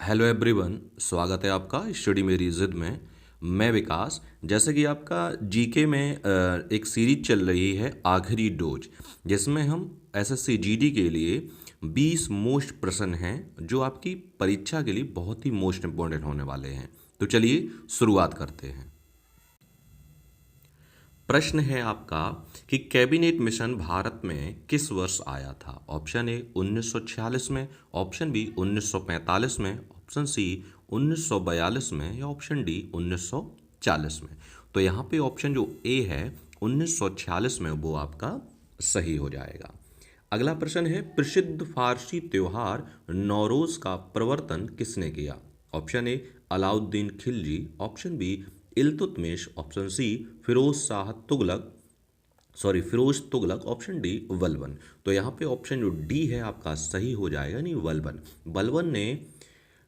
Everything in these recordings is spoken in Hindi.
हेलो एवरीवन, स्वागत है आपका स्टडी मेरी जिद में। मैं विकास। जैसे कि आपका जीके में एक सीरीज चल रही है आखिरी डोज, जिसमें हम एसएससी जीडी के लिए 20 मोस्ट प्रश्न हैं जो आपकी परीक्षा के लिए बहुत ही मोस्ट इम्पोर्टेंट होने वाले हैं। तो चलिए शुरुआत करते हैं। प्रश्न है आपका कि कैबिनेट मिशन भारत में किस वर्ष आया था। ऑप्शन ए 1946 में, ऑप्शन बी 1945 में, ऑप्शन सी 1942 में या ऑप्शन डी 1940 में। तो यहाँ पे ऑप्शन जो ए है 1946 में, वो आपका सही हो जाएगा। अगला प्रश्न है प्रसिद्ध फारसी त्योहार नौरोज का प्रवर्तन किसने किया। Option A Alauddin Khilji, option B Iltutmish, option C Firoz Tughlaq, option D Balban. तो यहाँ पे ऑप्शन जो डी है आपका सही हो जाएगा, नहीं बलबन। बलबन ने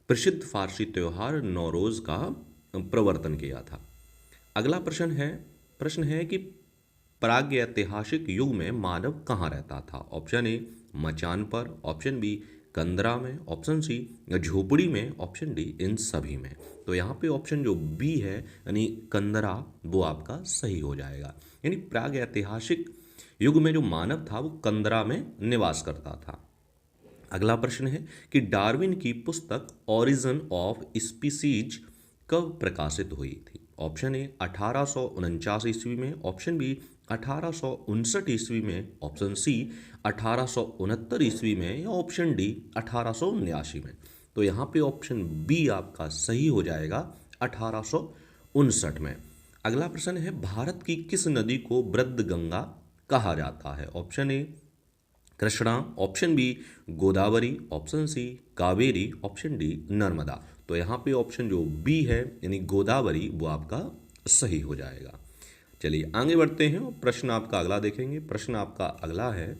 प्रसिद्ध फारसी त्योहार नौरोज का प्रवर्तन किया था। अगला प्रश्न है कि प्रागैतिहासिक युग में मानव कहाँ रहता था। ऑप्शन ए मचान पर, ऑप्शन बी कंदरा में, ऑप्शन सी झोपड़ी में, ऑप्शन डी इन सभी में। तो यहाँ पे ऑप्शन जो बी है यानी कंदरा, वो आपका सही हो जाएगा। यानी प्रागैतिहासिक युग में जो मानव था वो कंदरा में निवास करता था। अगला प्रश्न है कि डार्विन की पुस्तक ओरिजिन ऑफ स्पीसीज कब प्रकाशित हुई थी। ऑप्शन ए 1849 ईस्वी में, ऑप्शन बी 1859 ईस्वी में, ऑप्शन सी 1869 ईस्वी में या ऑप्शन डी 1879 में। तो यहाँ पे ऑप्शन बी आपका सही हो जाएगा 1859 में। अगला प्रश्न है भारत की किस नदी को वृद्ध गंगा कहा जाता है। Option A Krishna, option B Godavari, option C Kaveri, option D Narmada. तो यहाँ पे ऑप्शन जो बी है यानी गोदावरी, वो आपका सही हो जाएगा। चलिए आगे बढ़ते हैं और प्रश्न आपका अगला देखेंगे। प्रश्न आपका अगला है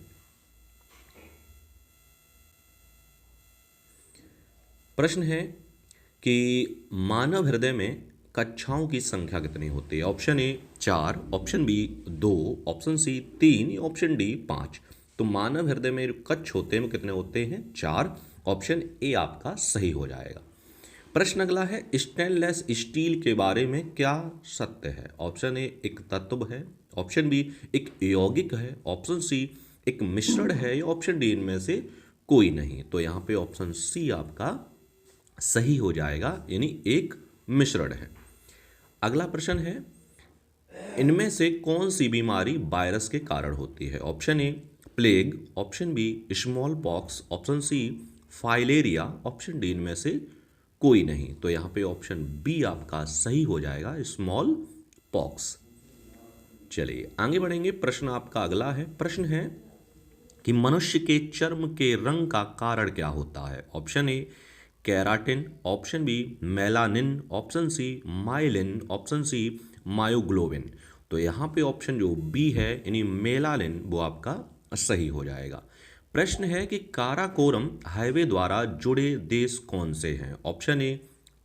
कि मानव हृदय में कक्षाओं की संख्या कितनी होती है। Option A 4, option B 2, option C 3, option D 5। तो मानव हृदय में जो कक्ष होते हैं वो कितने होते हैं, 4। ऑप्शन ए आपका सही हो जाएगा। प्रश्न अगला है स्टेनलेस स्टील के बारे में क्या सत्य है। ऑप्शन ए एक तत्व है, ऑप्शन बी एक यौगिक है, ऑप्शन सी एक मिश्रण है या ऑप्शन डी इनमें से कोई नहीं। तो यहाँ पे ऑप्शन सी आपका सही हो जाएगा, यानी एक मिश्रण है। अगला प्रश्न है इनमें से कौन सी बीमारी वायरस के कारण होती है। Option A plague, option B small pox, option C filaria, option D इनमें से कोई नहीं। तो यहाँ पे ऑप्शन बी आपका सही हो जाएगा, स्मॉल पॉक्स। चलिए आगे बढ़ेंगे। प्रश्न आपका अगला है। प्रश्न है कि मनुष्य के चर्म के रंग का कारण क्या होता है। Option A keratin, option B melanin, option C myelin, option C myoglobin. तो यहाँ पे ऑप्शन जो बी है यानी मेलानिन, वो आपका सही हो जाएगा। प्रश्न है कि काराकोरम हाईवे द्वारा जुड़े देश कौन से हैं। ऑप्शन ए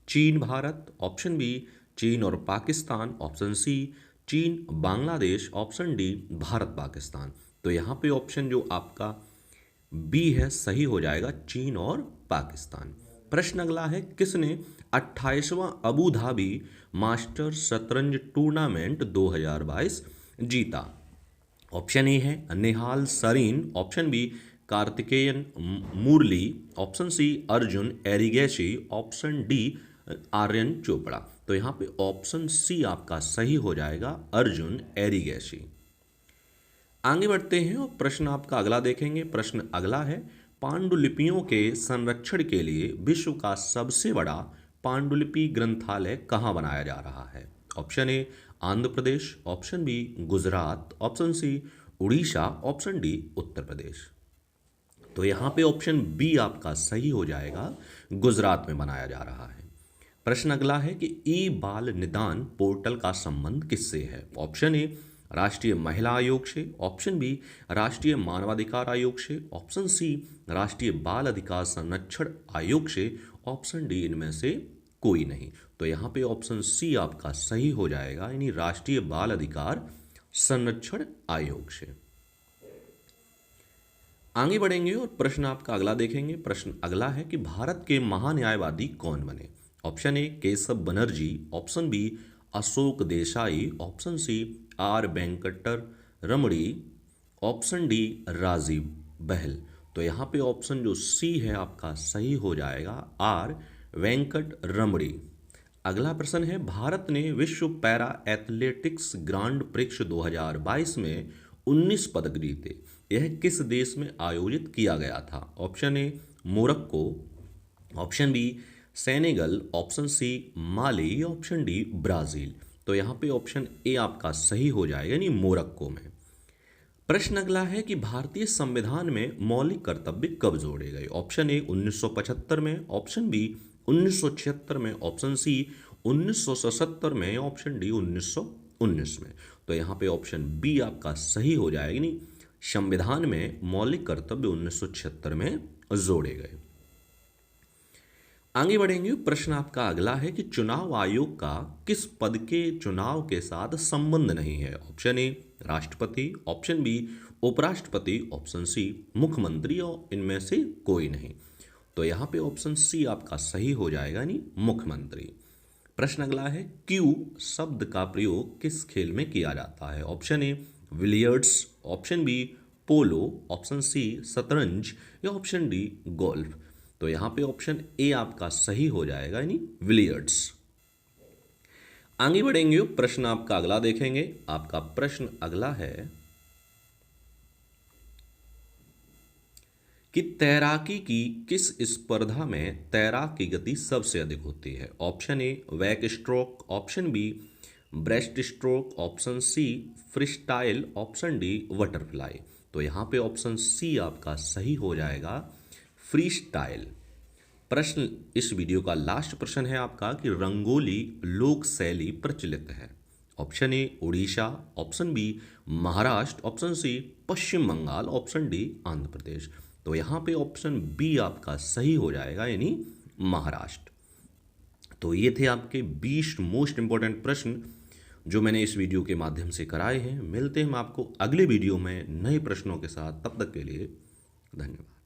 चीन भारत, ऑप्शन बी चीन और पाकिस्तान, ऑप्शन सी चीन बांग्लादेश, ऑप्शन डी भारत पाकिस्तान। तो यहाँ पे ऑप्शन जो आपका बी है सही हो जाएगा, चीन और पाकिस्तान। प्रश्न अगला है किसने 28वां अबू धाबी मास्टर शतरंज टूर्नामेंट 2022 जीता। ऑप्शन ए है Nihal Sarin, option B Karthikeyan Murali, option C Arjun Erigaisi, option D Aryan Chopra. तो यहाँ पे ऑप्शन सी आपका सही हो जाएगा, अर्जुन एरिगेशी। आगे बढ़ते हैं और प्रश्न आपका अगला देखेंगे। प्रश्न अगला है पांडुलिपियों के संरक्षण के लिए विश्व का सबसे बड़ा पांडुलिपि ग्रंथालय कहाँ बनाया जा रहा है। Option A Andhra Pradesh, option B Gujarat, option C Orissa, option D Uttar Pradesh. तो यहाँ पे ऑप्शन बी आपका सही हो जाएगा, गुजरात में बनाया जा रहा है। प्रश्न अगला है कि ई बाल निदान पोर्टल का संबंध किससे है। ऑप्शन ए राष्ट्रीय महिला आयोग से, ऑप्शन बी राष्ट्रीय मानवाधिकार आयोग से, ऑप्शन सी राष्ट्रीय बाल अधिकार संरक्षण आयोग से, ऑप्शन डी इनमें से कोई नहीं। तो यहाँ पे ऑप्शन सी आपका सही हो जाएगा, यानी राष्ट्रीय बाल अधिकार संरक्षण आयोग से। आगे बढ़ेंगे और प्रश्न आपका अगला देखेंगे। प्रश्न अगला है कि भारत के महान्यायवादी कौन बने। Option A Keshav Banerjee, option B Ashok Desai, option C R Venkataramani, option D Rajiv बहल। तो यहाँ पे ऑप्शन जो सी है आपका सही हो जाएगा, आर वेंकट रमणी। अगला प्रश्न है भारत ने विश्व पैरा एथलेटिक्स ग्रांड प्रिक्स 2022 में 19 पदक जीते। यह किस देश में आयोजित किया गया था। Option A Morocco, option B Senegal, option C Mali, option D Brazil. तो यहाँ पे ऑप्शन ए आपका सही हो जाएगा, यानी मोरक्को में। प्रश्न अगला है कि भारतीय संविधान में मौलिक कर्तव्य कब जोड़े गए। ऑप्शन ए 1975 में, ऑप्शन बी 1976 में, ऑप्शन सी 1977 में, ऑप्शन डी 1919 में। तो यहाँ पे ऑप्शन बी आपका सही हो जाएगा, नहीं संविधान में मौलिक कर्तव्य 1976 में जोड़े गए। आगे बढ़ेंगे। प्रश्न आपका अगला है कि चुनाव आयोग का किस पद के चुनाव के साथ संबंध नहीं है। ऑप्शन ए राष्ट्रपति, ऑप्शन बी उपराष्ट्रपति, ऑप्शन सी मुख्यमंत्री और इनमें से कोई नहीं। तो यहाँ पे ऑप्शन सी आपका सही हो जाएगा, यानी मुख्यमंत्री। प्रश्न अगला है क्यू शब्द का प्रयोग किस खेल में किया जाता है। Option A billiards, option B polo, option C शतरंज या ऑप्शन डी गोल्फ। तो यहाँ पे ऑप्शन ए आपका सही हो जाएगा, यानी बिलियर्ड्स। आगे बढ़ेंगे। प्रश्न आपका अगला देखेंगे। आपका प्रश्न अगला है कि तैराकी की किस स्पर्धा में तैराक की गति सबसे अधिक होती है। Option A back stroke, option B breast stroke, option C freestyle, option D butterfly. तो यहाँ पे ऑप्शन सी आपका सही हो जाएगा, फ्री स्टाइल। प्रश्न इस वीडियो का लास्ट प्रश्न है आपका कि रंगोली लोक शैली प्रचलित है। Option A Orissa, option B Maharashtra, option C Paschim Bengal, option D Andhra Pradesh. तो यहाँ पे ऑप्शन बी आपका सही हो जाएगा, यानी महाराष्ट्र। तो ये थे आपके 20 मोस्ट इंपॉर्टेंट प्रश्न जो मैंने इस वीडियो के माध्यम से कराए हैं। मिलते हैं हम आपको अगले वीडियो में नए प्रश्नों के साथ। तब तक के लिए धन्यवाद।